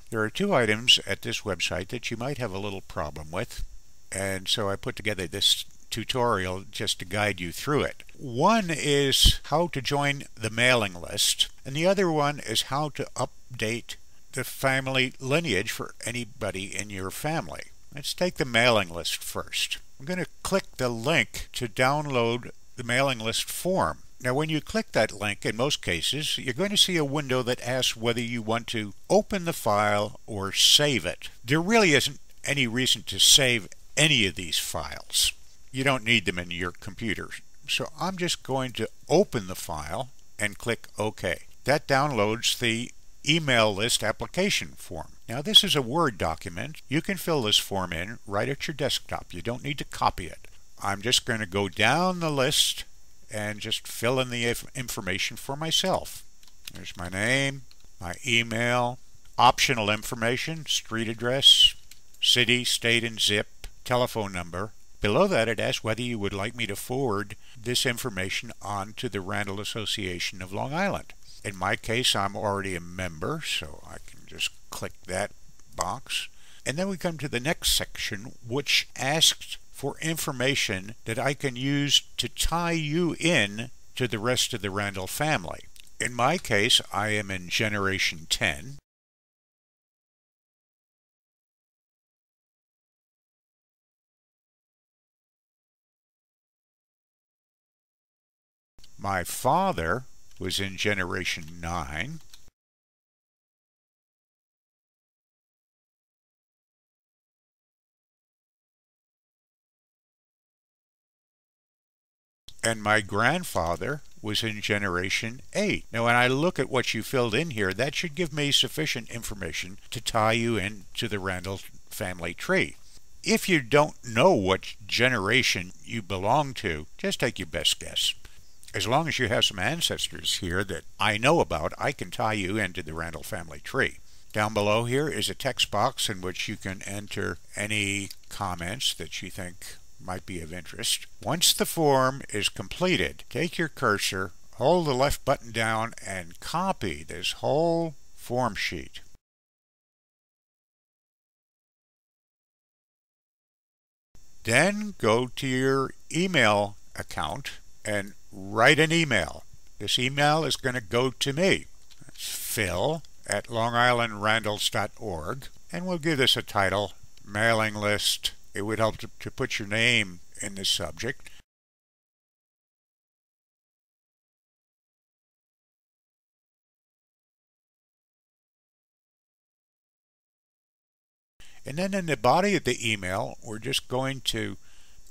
There are two items at this website that you might have a little problem with, and so I put together this tutorial just to guide you through it. One is how to join the mailing list, and the other one is how to update the family lineage for anybody in your family. Let's take the mailing list first. I'm going to click the link to download the mailing list form. Now when you click that link, in most cases, you're going to see a window that asks whether you want to open the file or save it. There really isn't any reason to save any of these files. You don't need them in your computer. So I'm just going to open the file and click OK. That downloads the email list application form. Now this is a Word document. You can fill this form in right at your desktop. You don't need to copy it. I'm just going to go down the list and just fill in the information for myself. There's my name, my email, optional information, street address, city, state, and zip, telephone number. Below that it asks whether you would like me to forward this information on to the Randall Association of Long Island. In my case, I'm already a member, so I can just click that box. And then we come to the next section, which asks for information that I can use to tie you in to the rest of the Randall family. In my case, I am in Generation 10. My father was in Generation 9. And my grandfather was in Generation 8. Now when I look at what you filled in here, that should give me sufficient information to tie you into the Randall family tree. If you don't know what generation you belong to, just take your best guess. As long as you have some ancestors here that I know about, I can tie you into the Randall family tree. Down below here is a text box in which you can enter any comments that you think might be of interest. Once the form is completed, take your cursor, hold the left button down, and copy this whole form sheet. Then go to your email account and write an email. This email is going to go to me. It's phil@longislandrandalls.org, and we'll give this a title, Mailing List. It would help to put your name in the subject. And then in the body of the email, we're just going to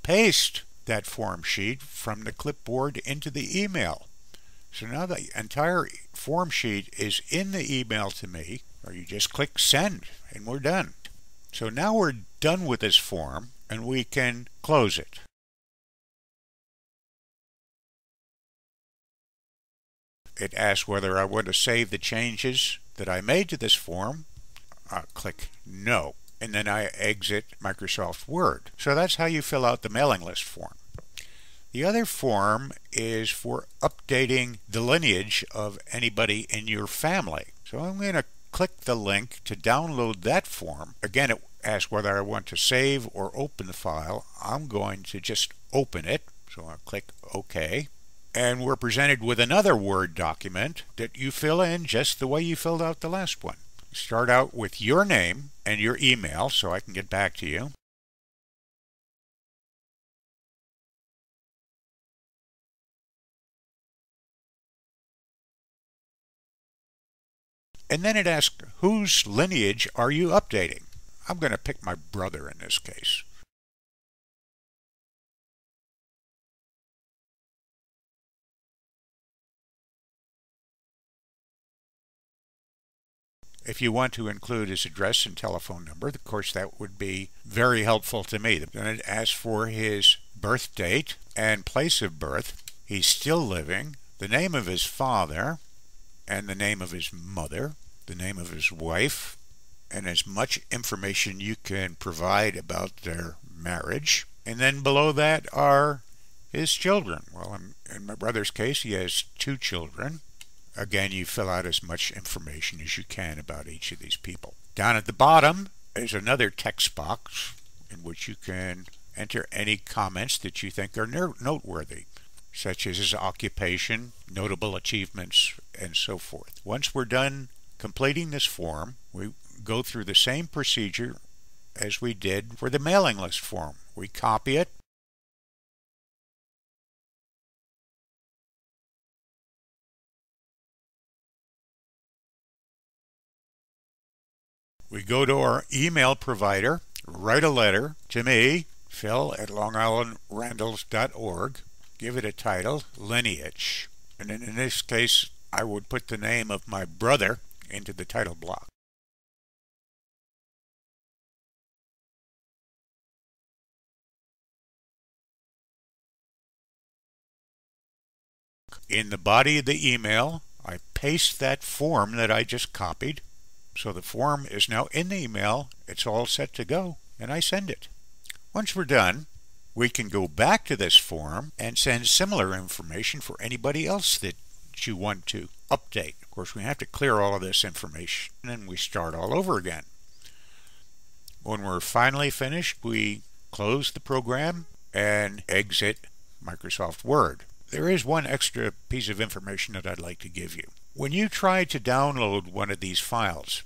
paste that form sheet from the clipboard into the email. So now the entire form sheet is in the email to me, or you just click send and we're done. So now we're done with this form and we can close it. It asks whether I want to save the changes that I made to this form. I'll click no, and then I exit Microsoft Word. So that's how you fill out the mailing list form. The other form is for updating the lineage of anybody in your family. So I'm going to click the link to download that form. Again, it asks whether I want to save or open the file. I'm going to just open it, so I'll click OK. And we're presented with another Word document that you fill in just the way you filled out the last one. Start out with your name and your email so I can get back to you. And then it asks, whose lineage are you updating? I'm going to pick my brother in this case. If you want to include his address and telephone number, of course that would be very helpful to me. Then it asks for his birth date and place of birth. He's still living, the name of his father, and the name of his mother, the name of his wife, and as much information you can provide about their marriage. And then below that are his children. Well, in my brother's case, he has 2 children, again, you fill out as much information as you can about each of these people. Down at the bottom is another text box in which you can enter any comments that you think are noteworthy, such as his occupation, notable achievements, and so forth. Once we're done completing this form, we go through the same procedure as we did for the mailing list form. We copy it, we go to our email provider, write a letter to me, Phil at longislandrandalls.org, give it a title, Lineage. And in this case, I would put the name of my brother into the title block. In the body of the email, I paste that form that I just copied. So the form is now in the email, it's all set to go, and I send it. Once we're done, we can go back to this form and send similar information for anybody else that you want to update. Of course, we have to clear all of this information and we start all over again. When we're finally finished, we close the program and exit Microsoft Word. There is one extra piece of information that I'd like to give you. When you try to download one of these files,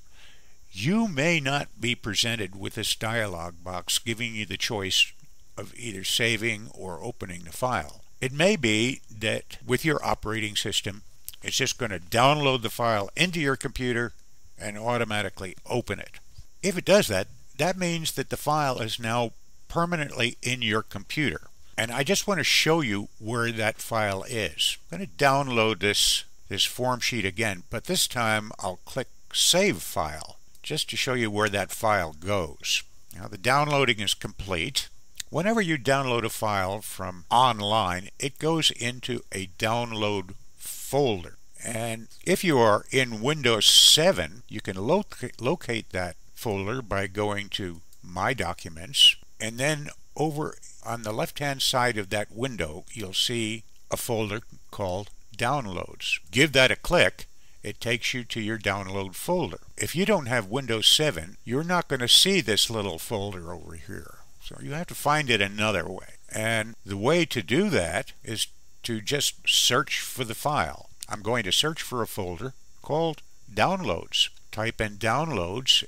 you may not be presented with this dialog box giving you the choice of either saving or opening the file. It may be that with your operating system, it's just going to download the file into your computer and automatically open it. If it does that, that means that the file is now permanently in your computer. And I just want to show you where that file is. I'm going to download this form sheet again, but this time I'll click Save File just to show you where that file goes. Now the downloading is complete. Whenever you download a file from online, it goes into a download folder. And if you are in Windows 7, you can locate that folder by going to My Documents, and then over on the left-hand side of that window, you'll see a folder called Downloads. Give that a click. It takes you to your download folder. If you don't have Windows 7, you're not going to see this little folder over here. So you have to find it another way. And the way to do that is to just search for the file. I'm going to search for a folder called Downloads. Type in Downloads.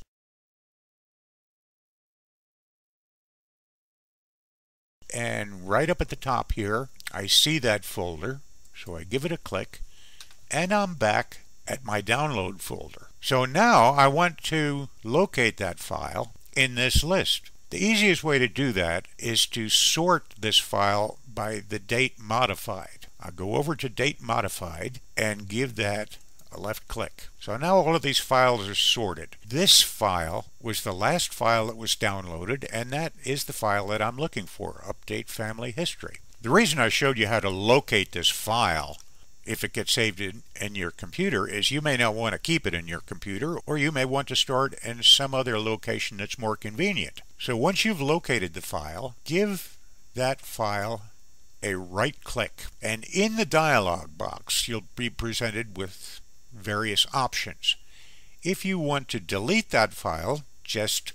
And right up at the top here, I see that folder. So I give it a click, and I'm back at my download folder. So now I want to locate that file in this list. The easiest way to do that is to sort this file by the date modified. I'll go over to date modified and give that a left click. So now all of these files are sorted. This file was the last file that was downloaded, and that is the file that I'm looking for, Update Family History. The reason I showed you how to locate this file if it gets saved in your computer is you may not want to keep it in your computer, or you may want to store it in some other location that's more convenient. So once you've located the file, give that file a right click, and in the dialog box you'll be presented with various options. If you want to delete that file, just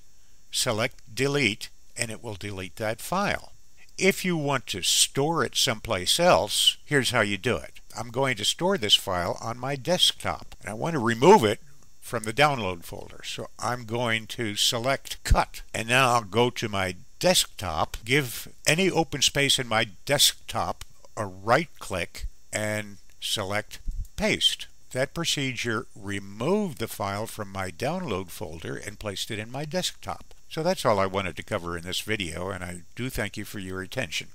select delete and it will delete that file. If you want to store it someplace else, here's how you do it. I'm going to store this file on my desktop, and I want to remove it from the download folder. So I'm going to select Cut, and now I'll go to my desktop, give any open space in my desktop a right click, and select Paste. That procedure removed the file from my download folder and placed it in my desktop. So that's all I wanted to cover in this video, and I do thank you for your attention.